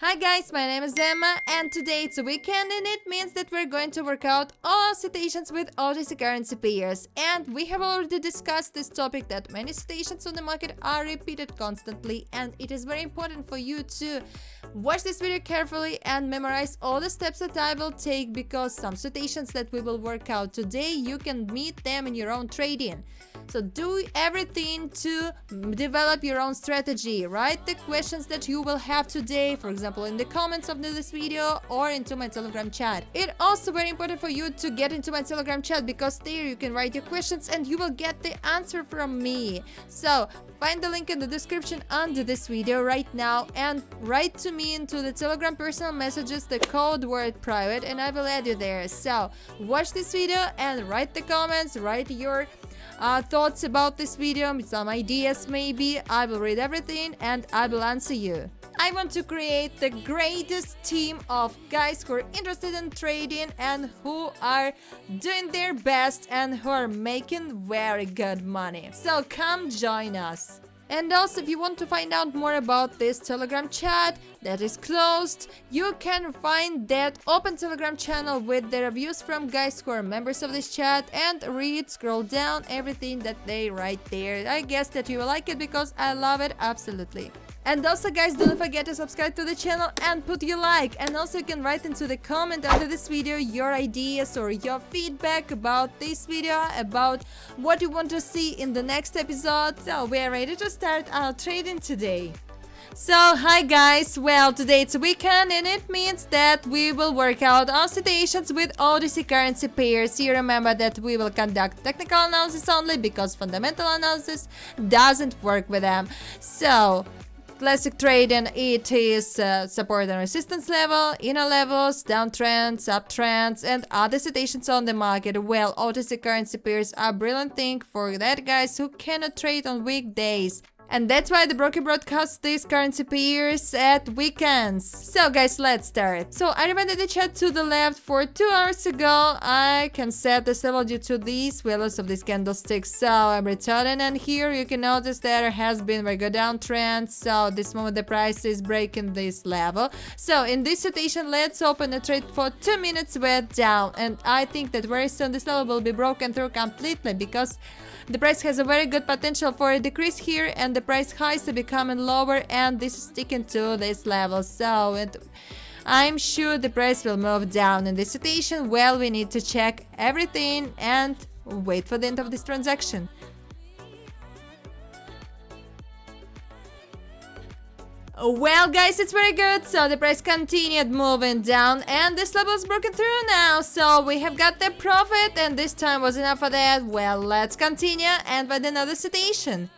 Hi guys, my name is Emma and today it's a weekend and it means that we're going to work out all citations with OTC currency pairs. And we have already discussed this topic that many citations on the market are repeated constantly, and it is very important for you to watch this video carefully and memorize all the steps that I will take, because some citations that we will work out today you can meet them in your own trading. So do everything to develop your own strategy. Write the questions that you will have today, for example, in the comments of this video or into my Telegram chat. It's also very important for you to get into my Telegram chat, because there you can write your questions and you will get the answer from me. So find the link in the description under this video right now and write to me into the Telegram personal messages the code word private and I will add you there. So watch this video and write the comments, write your thoughts about this video, some ideas maybe. I will read everything and I will answer you. I want to create the greatest team of guys who are interested in trading and who are doing their best and who are making very good money. So come join us. And also, if you want to find out more about this Telegram chat that is closed, you can find that open Telegram channel with the reviews from guys who are members of this chat and scroll down everything that they write there. I guess that you will like it because I love it absolutely. And also guys, don't forget to subscribe to the channel and put your like, and also you can write into the comment under this video your ideas or your feedback about this video, about what you want to see in the next episode. So we are ready to start our trading today. So hi guys, well today it's a weekend and it means that we will work out our situations with OTC currency pairs. You remember that we will conduct technical analysis only because fundamental analysis doesn't work with them. So classic trading, it is support and resistance level, inner levels, downtrends, uptrends, and other citations on the market. Well, OTC currency pairs are a brilliant thing for that guys who cannot trade on weekdays. And that's why the broker broadcasts these currency pairs at weekends. So guys, let's start. So I reminded the chat to the left for 2 hours ago. I can set this level due to these values of these candlesticks. So I'm returning, and here you can notice there has been very good downtrend. So this moment the price is breaking this level. So in this situation, let's open a trade for 2 minutes with down. And I think that very soon this level will be broken through completely, because the price has a very good potential for a decrease here, and the price highs are becoming lower, and this is sticking to this level. So I'm sure the price will move down in this situation. Well, we need to check everything and wait for the end of this transaction. Well guys, it's very good. So the price continued moving down and this level is broken through now. So we have got the profit, and this time was enough for that. Well, let's continue and with another citation.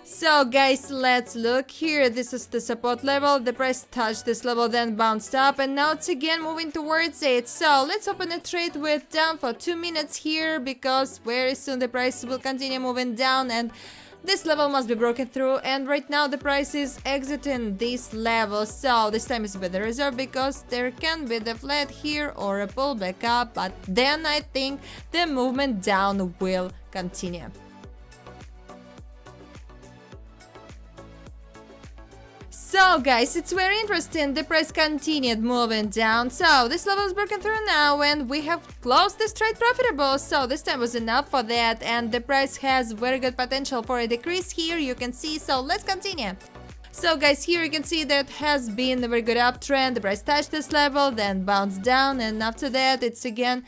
So guys, let's look here. This is the support level. The price touched this level, then bounced up, and now it's again moving towards it. So let's open a trade with down for 2 minutes here, because very soon the price will continue moving down and this level must be broken through, and right now the price is exiting this level. So this time is with the reserve, because there can be the flat here or a pullback up, but then I think the movement down will continue. So guys, it's very interesting. The price continued moving down. So this level is broken through now and we have closed this trade profitable. So this time was enough for that, and the price has very good potential for a decrease here, you can see. So let's continue. So guys, here you can see that has been a very good uptrend. The price touched this level, then bounced down, and after that it's again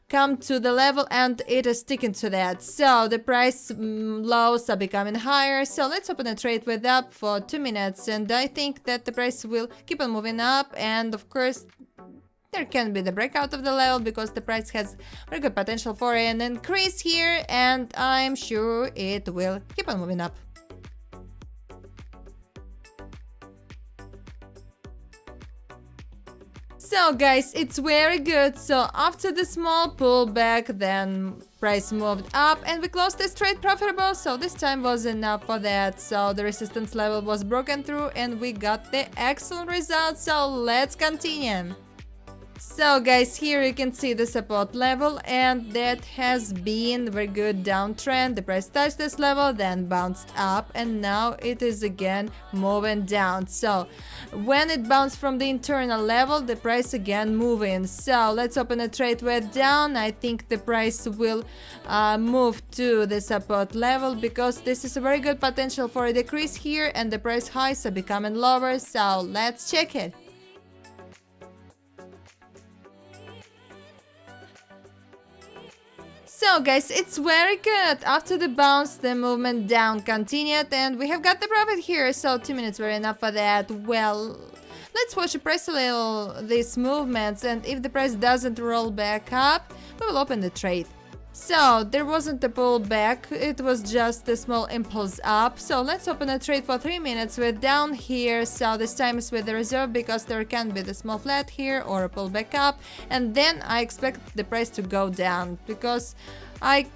come to the level and it is sticking to that. So the price lows are becoming higher. So let's open a trade with up for 2 minutes, and I think that the price will keep on moving up, and of course there can be the breakout of the level, because the price has very good potential for an increase here, and I'm sure it will keep on moving up. So guys, it's very good. So after the small pullback, then price moved up and we closed this trade profitable. So this time was enough for that. So the resistance level was broken through and we got the excellent result. So let's continue. So guys, here you can see the support level, and that has been very good downtrend. The price touched this level, then bounced up, and now it is again moving down. So when it bounced from the internal level, the price again moving. So let's open a trade with down. I think the price will move to the support level because this is a very good potential for a decrease here, and the price highs are becoming lower. So let's check it. So guys, it's very good. After the bounce, the movement down continued, and we have got the profit here. So 2 minutes were enough for that. Well, let's watch the price a little, these movements, and if the price doesn't roll back up, we will open the trade. So there wasn't a pullback, it was just a small impulse up. So let's open a trade for 3 minutes with down here. So this time is with the reserve because there can be the small flat here or a pullback up, and then I expect the price to go down because I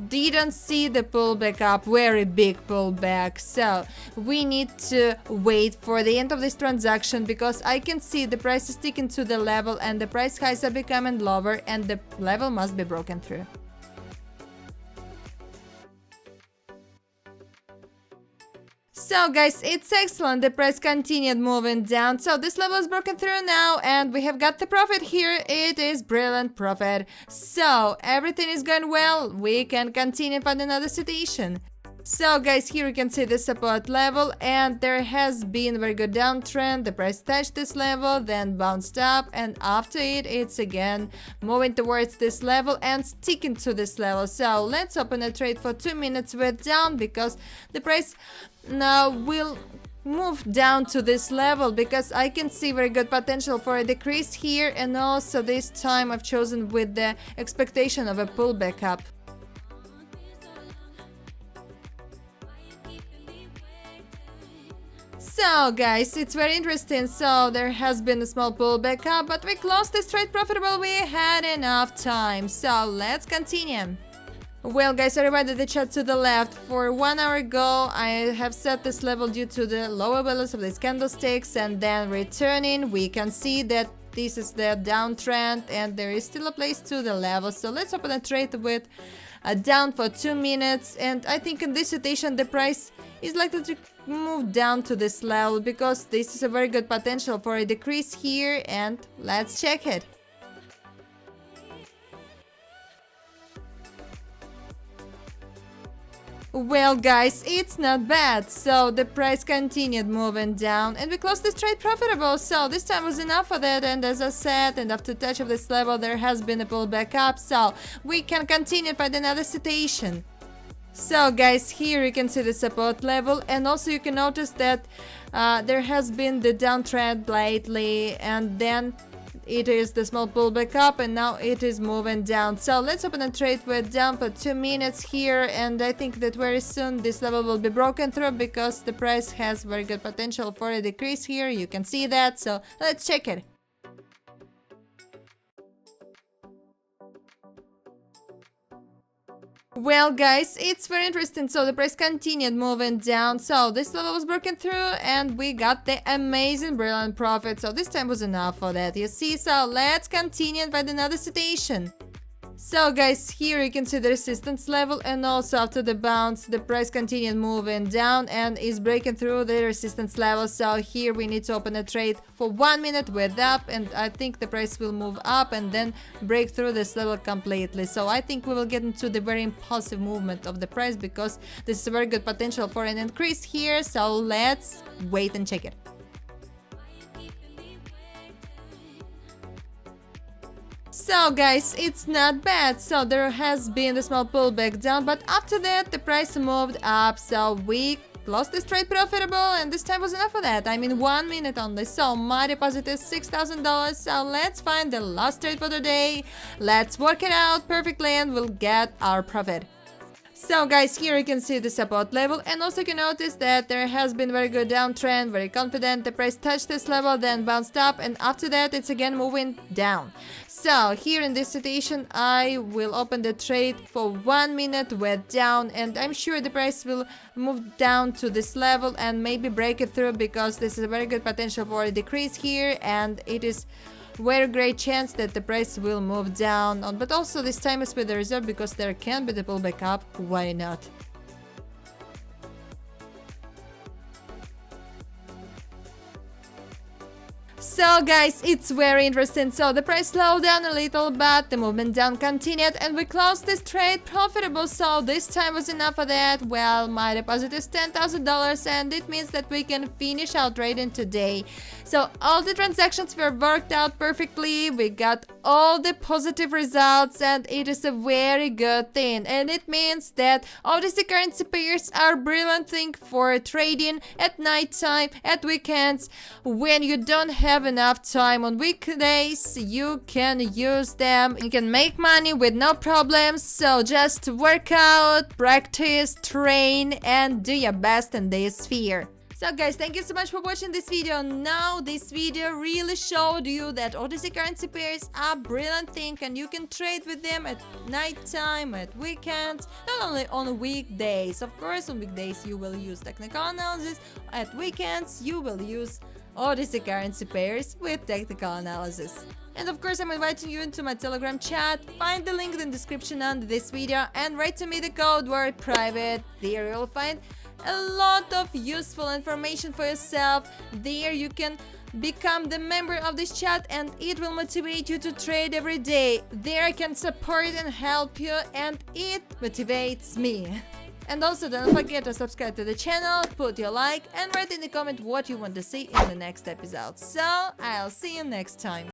didn't see the pullback up, very big pullback. So we need to wait for the end of this transaction because I can see the price is sticking to the level and the price highs are becoming lower and the level must be broken through. So guys, it's excellent. The price continued moving down. So this level is broken through now and we have got the profit here. It is brilliant profit. So everything is going well. We can continue for another situation. So guys, here you can see the support level and there has been a very good downtrend. The price touched this level, then bounced up, and after it, it's again moving towards this level and sticking to this level. So let's open a trade for 2 minutes with down because the price now will move down to this level because I can see very good potential for a decrease here, and also this time I've chosen with the expectation of a pullback up. So guys, it's very interesting. So there has been a small pullback up, but we closed this trade profitable. We had enough time. So let's continue. Well guys, I rewind the chat to the left. For 1 hour ago, I have set this level due to the lower values of these candlesticks, and then returning, we can see that this is the downtrend and there is still a place to the level. So let's open a trade with a down for 2 minutes, and I think in this situation the price is likely to move down to this level because this is a very good potential for a decrease here, and let's check it. Well guys, it's not bad. So the price continued moving down and we closed this trade profitable. So this time was enough for that, and as I said, and after touch of this level there has been a pullback up, so we can continue by another situation. So guys, here you can see the support level, and also you can notice that there has been the downtrend lately, and then it is the small pullback up, and now it is moving down. So let's open a trade with down for 2 minutes here, and I think that very soon this level will be broken through because the price has very good potential for a decrease here. You can see that, so let's check it. Well guys, it's very interesting. So the price continued moving down. So this level was broken through and we got the amazing brilliant profit. So this time was enough for that, you see. So let's continue with another situation. So guys, here you can see the resistance level, and also after the bounce the price continued moving down and is breaking through the resistance level. So here we need to open a trade for 1 minute with up, and I think the price will move up and then break through this level completely. So I think we will get into the very impulsive movement of the price because this is a very good potential for an increase here. So let's wait and check it. So guys, it's not bad. So there has been a small pullback down, but after that the price moved up. So we closed this trade profitable, and this time was enough for that. I mean 1 minute only. So my deposit is $6,000. So let's find the last trade for the day. Let's work it out perfectly and we'll get our profit. So guys, here you can see the support level, and also you can notice that there has been very good downtrend, very confident. The price touched this level, then bounced up, and after that it's again moving down. So here in this situation I will open the trade for 1 minute with down, and I'm sure the price will move down to this level and maybe break it through because this is a very good potential for a decrease here, and it is very great chance that the price will move down. But also this time is with the reserve because there can be the pullback up. Why not? So guys, it's very interesting. So the price slowed down a little, but the movement down continued and we closed this trade profitable. So this time was enough of that. Well, my deposit is $10,000 and it means that we can finish our trading today. So all the transactions were worked out perfectly. We got all the positive results and it is a very good thing. And it means that OTC currency pairs are a brilliant thing for trading at night time, at weekends, when you don't have enough time. On weekdays you can use them, you can make money with no problems. So just work out, practice, train and do your best in this sphere. So guys, thank you so much for watching this video. Now this video really showed you that OTC currency pairs are a brilliant thing and you can trade with them at night time, at weekends, not only on weekdays. Of course, on weekdays you will use technical analysis, at weekends you will use OTC currency pairs with technical analysis. And of course, I'm inviting you into my Telegram chat. Find the link in the description under this video and write to me the code word private. There you'll find a lot of useful information for yourself. There you can become the member of this chat and it will motivate you to trade every day. There I can support and help you and it motivates me. And also don't forget to subscribe to the channel, put your like and write in the comment what you want to see in the next episode. So I'll see you next time.